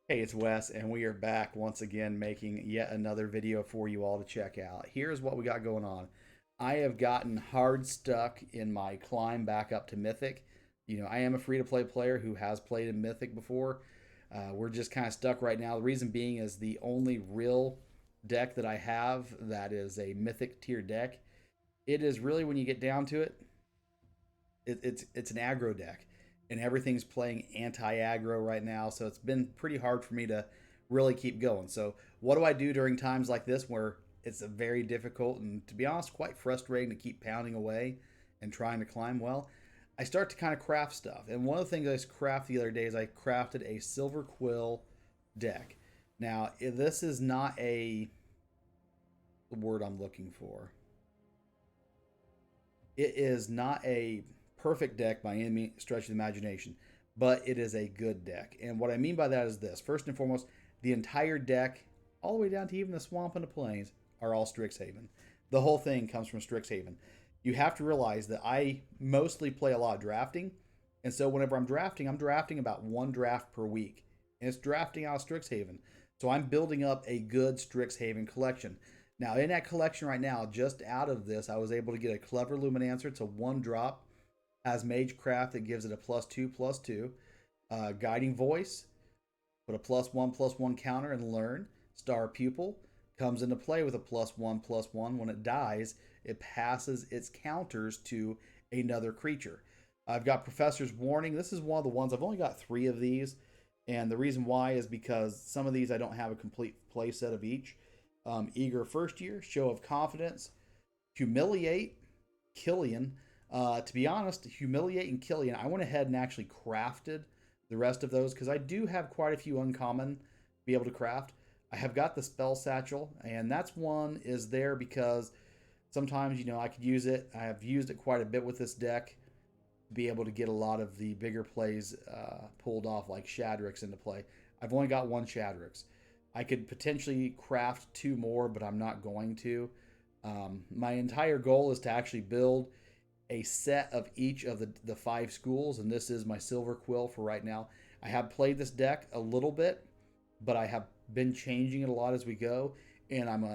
Hey, it's Wes, and we are back once again making yet another video for you all to check out. Here's what we got going on. I have gotten hard stuck in my climb back up to Mythic. I am a free to play player who has played in Mythic before. We're just kind of stuck right now. The reason being is the only real deck that I have that is a Mythic tier deck. It is really, when you get down to it, it's an aggro deck, and everything's playing anti-aggro right now. So it's been pretty hard for me to really keep going. So what do I do during times like this where it's a very difficult and, to be honest, quite frustrating to keep pounding away and trying to climb? Well, I start to kind of craft stuff. And one of the things I crafted the other day is I crafted a Silverquill deck. Now, this is not the word I'm looking for. It is not a perfect deck by any stretch of the imagination, but it is a good deck. And what I mean by that is this. First and foremost, the entire deck, all the way down to even the swamp and the plains, are all Strixhaven. The whole thing comes from Strixhaven. You have to realize that I mostly play a lot of drafting, and so whenever I'm drafting about one draft per week, and it's drafting out of Strixhaven. So I'm building up a good Strixhaven collection. Now, in that collection right now, just out of this, I was able to get a Clever Luminancer. It's a one drop, has Magecraft that gives it a +2/+2. Guiding Voice, put a +1/+1 counter and learn. Star Pupil comes into play with a +1/+1. When it dies, it passes its counters to another creature. I've got Professor's Warning. This is one of the ones, I've only got 3 of these. And the reason why is because some of these I don't have a complete play set of each. Eager First Year, Show of Confidence, Humiliate, Killian. To be honest, Humiliate and Killian, I went ahead and actually crafted the rest of those because I do have quite a few uncommon to be able to craft. I have got the Spell Satchel, and that's one is there because sometimes, I could use it. I have used it quite a bit with this deck to be able to get a lot of the bigger plays pulled off, like Shadrix into play. I've only got 1 Shadrix. I could potentially craft 2 more, but I'm not going to. My entire goal is to actually build a set of each of the 5 schools, and this is my Silverquill for right now. I have played this deck a little bit, but I have been changing it a lot as we go, and I'm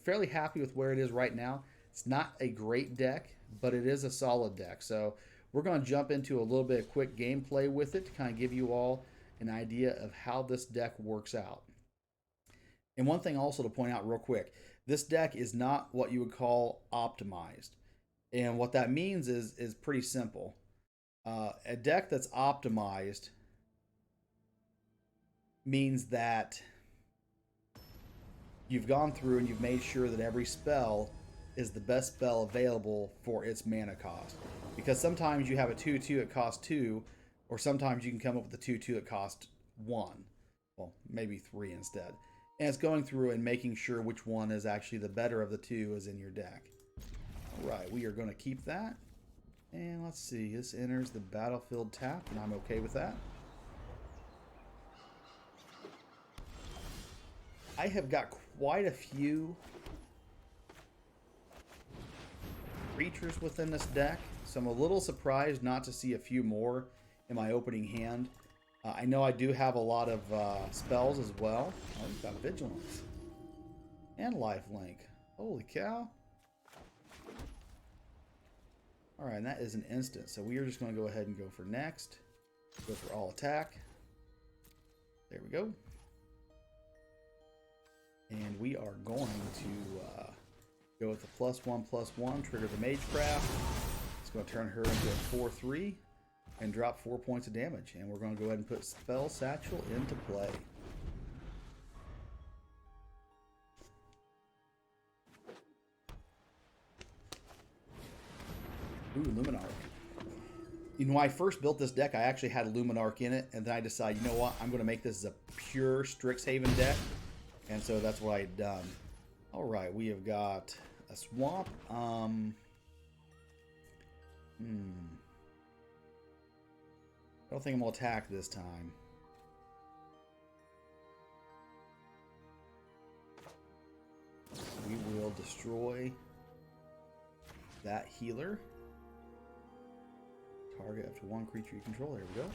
fairly happy with where it is right now. It's not a great deck, but it is a solid deck. So we're going to jump into a little bit of quick gameplay with it to kind of give you all an idea of how this deck works out. And one thing also to point out real quick, this deck is not what you would call optimized. And what that means is pretty simple. A deck that's optimized means that you've gone through and you've made sure that every spell is the best spell available for its mana cost. Because sometimes you have a 2/2 that costs 2, or sometimes you can come up with a 2/2 that costs 1. Well, maybe 3 instead. And it's going through and making sure which one is actually the better of the 2 is in your deck. Right, we are going to keep that. And let's see, this enters the battlefield tap, and I'm okay with that. I have got quite a few creatures within this deck, so I'm a little surprised not to see a few more in my opening hand. I know I do have a lot of spells as well. Oh, we've got Vigilance and Lifelink. Holy cow. Alright, and that is an instant. So we are just going to go ahead and go for next. Go for all attack. There we go. And we are going to go with the +1/+1, trigger the Magecraft. It's going to turn her into a 4/3 and drop 4 points of damage. And we're going to go ahead and put Spell Satchel into play. Ooh, Luminarch. When I first built this deck, I actually had a Luminarch in it, and then I decided, you know what, I'm going to make this a pure Strixhaven deck, and so that's what I had done. All right, we have got a Swamp. I don't think I'm going to attack this time. We will destroy that healer. Target up to 1 creature you control. There we go.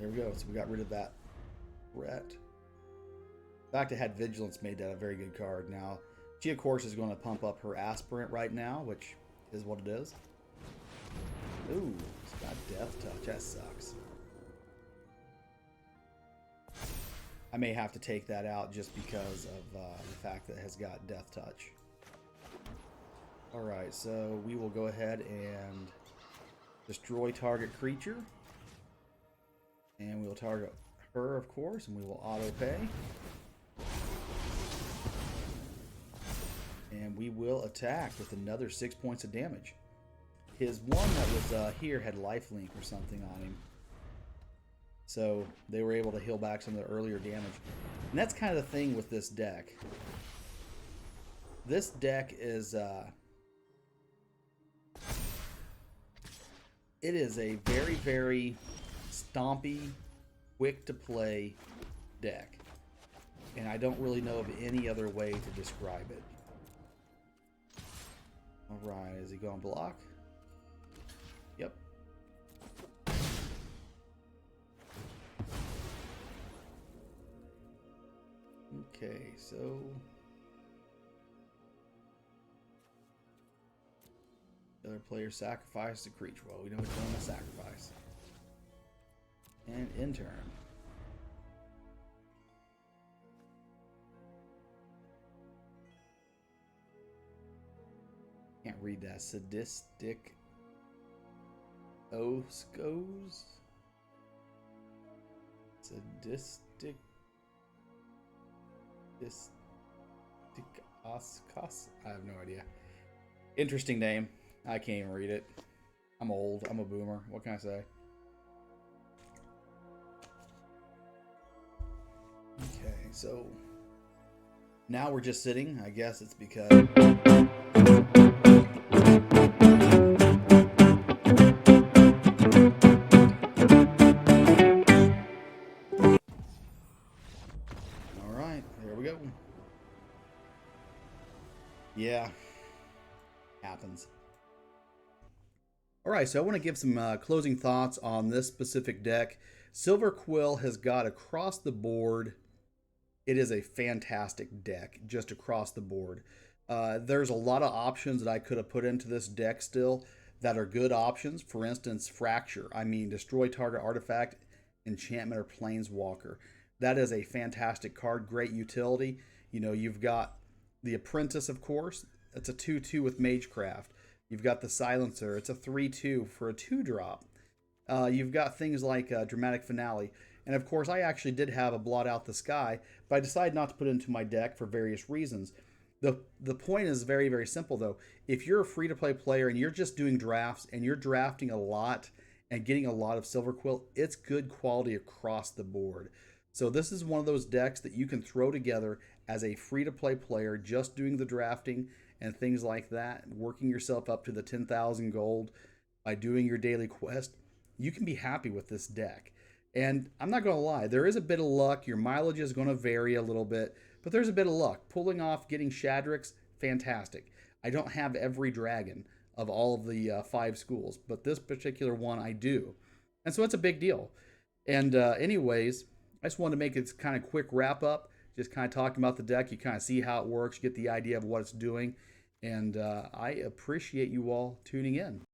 There we go. So we got rid of that threat. In fact, I had Vigilance made that a very good card. Now, she, of course, is going to pump up her Aspirant right now, which is what it is. Ooh, it's got Death Touch. That sucks. I may have to take that out just because of the fact that it has got Death Touch. Alright, so we will go ahead and destroy target creature. And we will target her, of course, and we will auto-pay. And we will attack with another 6 points of damage. His one that was here had lifelink or something on him. So they were able to heal back some of the earlier damage. And that's kind of the thing with this deck. This deck is... it is a very, very stompy, quick to play deck. And I don't really know of any other way to describe it. Alright, is he going to block? Yep. Okay, so... the other player sacrifices a creature. Well, we know which one to sacrifice. And in turn. Can't read that. Sadistic Oskos? Sadistic Oskos? I have no idea. Interesting name. I can't even read it. I'm old. I'm a boomer. What can I say? Okay, so now we're just sitting. I guess it's because... Alright, here we go. Yeah. Happens. Alright, so I want to give some closing thoughts on this specific deck. Silverquill has got across the board, it is a fantastic deck, just across the board. There's a lot of options that I could have put into this deck still that are good options. For instance, Fracture. I mean, destroy target artifact, enchantment, or planeswalker. That is a fantastic card, great utility. You know, you've got the Apprentice, of course. It's a 2/2 with Magecraft. You've got the Silencer. It's a 3/2 for a 2-drop. You've got things like Dramatic Finale. And of course, I actually did have a Blot Out the Sky, but I decided not to put it into my deck for various reasons. The point is very, very simple, though. If you're a free-to-play player and you're just doing drafts and you're drafting a lot and getting a lot of Silverquill, it's good quality across the board. So this is one of those decks that you can throw together as a free-to-play player, just doing the drafting and things like that, working yourself up to the 10,000 gold by doing your daily quest. You can be happy with this deck. And I'm not going to lie, there is a bit of luck. Your mileage is going to vary a little bit, but there's a bit of luck. Pulling off getting Shadrix, fantastic. I don't have every dragon of all of the 5 schools, but this particular one I do. And so it's a big deal. And anyways, I just wanted to make this kind of quick wrap up, just kind of talking about the deck. You kind of see how it works, you get the idea of what it's doing. And I appreciate you all tuning in.